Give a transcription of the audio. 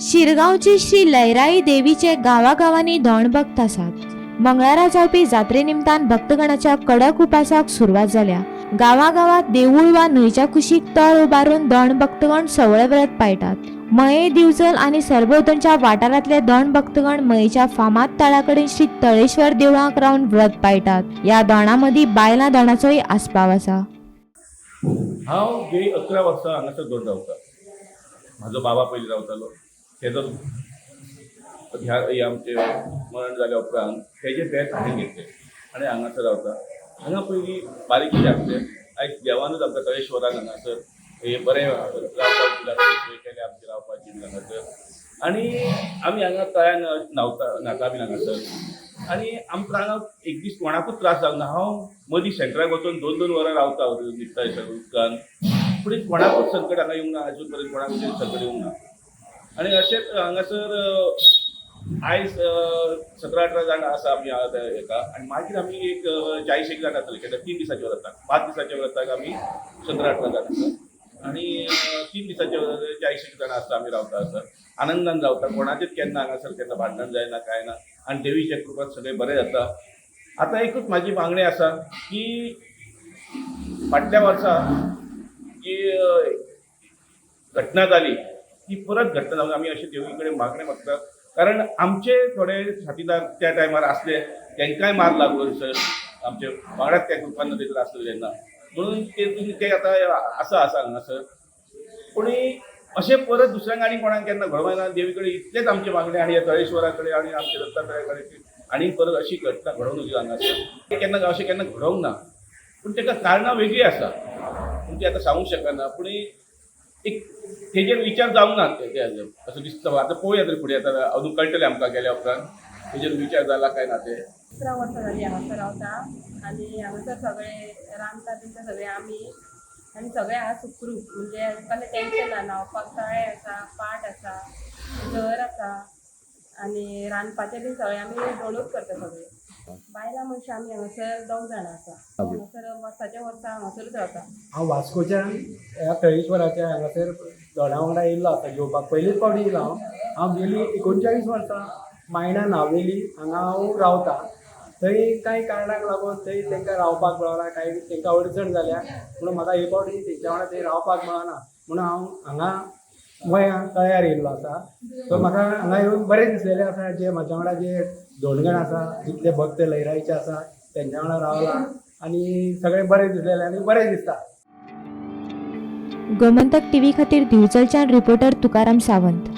शिरगांवची श्री लयराई देवीचे गावागावांनी धोंडभक्त आसात। मंगळारा जावपी जात्रे निमतान भक्तगणाच्या कडक उपासाक सुरवात जाल्या। गावागावात देवूळ वा न्हंयच्या कुशीक तळ उबारून धोंडभक्तगण सवळे व्रत पाळटात। मये दिवचल आणि सरभोंवतणच्या वाठारांतले धोंडभक्तगण मयेच्या फामाद तळाकडेन श्री तळेश्वर देवळाक रावन व्रत पाळटात। या धोंडामदी बायलां धोंडाचोय आस्पाव आसा। हांव गेली 11 वर्सां हांगासर धोंड रावता। म्हाजो बाबा पयलीं रावतालो, तेजो आमचे मरण जाल्या उपरांत तेजे बेत हांवें घेतले आनी हांगासर रावता। हांगा पयलीं बारीकशें आसलें, आयज देवानूच आमकां तळेश्वरान हांगासर हे बरें रावपाक दिला, सोय केल्या आमची रावपाची हांगासर। आनी आमी हांगा तळ्यान न्हाता बीन हांगासर। आनी आमकां हांगा एक दीस कोणाकूच त्रास जावना। हांव मदीं सेंटराक वचून 2-2 वरां रावता न्हिदता उदकान, पूण कोणाकूच संकट हांगा येवंक ना, अजून पर्यंत कोणाकूच संकट येवंक ना। आनी अशेंच हांगासर आयज 17-18 जाण आसा आमी हेका, आनी मागीर आमी एक 40-1 जाण जातले, कित्याक 3 दिसांचे व्रताक 5 दिसांच्या व्रताक आमी 17-18 जाण आसा। आनी 3 दिसांचे 40-1 जाण आसता आमी रावता हांगासर, आनंदान रावता। कोणाचेच केन्ना हांगासर केन्ना भांडण जायना, कांय ना, आनी देवीचे कृपान सगळें बरें जाता। आतां एकूच म्हाजी मागणी आसा की फाटल्या वर्सा जी घटना जाली ती परत घडना जावंक आमी अशें देवी कडेन मागणी मागतात। कारण आमचे थोडे साथीदार त्या टायमार आसले, तांकांय मार लागलो सर, आमचे वांगडाच त्या ग्रुपान नदीर आसले जेन्ना, म्हणून ते आतां आसा हांगासर। पूण अशें परत दुसऱ्यांक आनी कोणाक केन्ना घडोवं ना। देवी कडेन इतलेंच आमचें मागणी आनी तळेश्वरा कडेन आनी आमच्या दत्तात्रया कडेन आनी परत अशी घटना घडोवं नजी हांगासर। केन्ना अशें केन्ना घडोवंक ना, पूण ताका कारणां वेगळीं आसा, पूण ती आतां सांगूंक शकना। पूण एक तेजेर विचार जावंक ना असं दिसता। आतां पळोवया तरी फुडें, आतां अजून कळटलें आमकां गेल्या उपरांत तेजेर विचार जाला काय ना ते। 11 वर्सां जालीं हांगासर रावता आनी हांगासर सगळे रांदता बिनता सगळे आमी, आनी सगळे हांगा सुखरूप, म्हणजे कसलें टेंशन ना। न्हांवपाक तळें आसा, पाट आसा, घर आसा, आनी रांदपाचें बीन सगळें आमी धोंडूच करता सगळे। बायलां मनशां आमी हांगासर 2 जाणां आसा। हांगासर वर्साच्या वर्सा हांगासरूच रावता। हांव वास्कोच्यान ह्या तळेश्वराच्या हांगासर धोंडा वांगडा येयल्लो आसा घेवपाक। पयलींच फावटी येयलो हांव गेली 39 वर्सां मायणा नावेली हांगा हांव रावता। थंय कांय कारणाक लागून थंय तांकां रावपाक मेळना, कांय तांकां अडचण जाल्या म्हणून म्हाका हे फावटी तेंच्या वांगडा थंय रावपाक मेळना, म्हणून हांव हांगा गोंयां तळ्यार येयल्लो आसा। सो म्हाका हांगा येवन बरें दिसलेलें आसा। जे म्हाज्या वांगडा जे धोंडगण आसा, जितले भक्त लयराईचे आसा, तेंच्या वांगडा रावला आनी सगळें बरें दिसलेलें आनी बरें दिसता। गोमंतक टीव्ही खातीर दिवचलच्यान रिपोर्टर तुकाराम सावंत।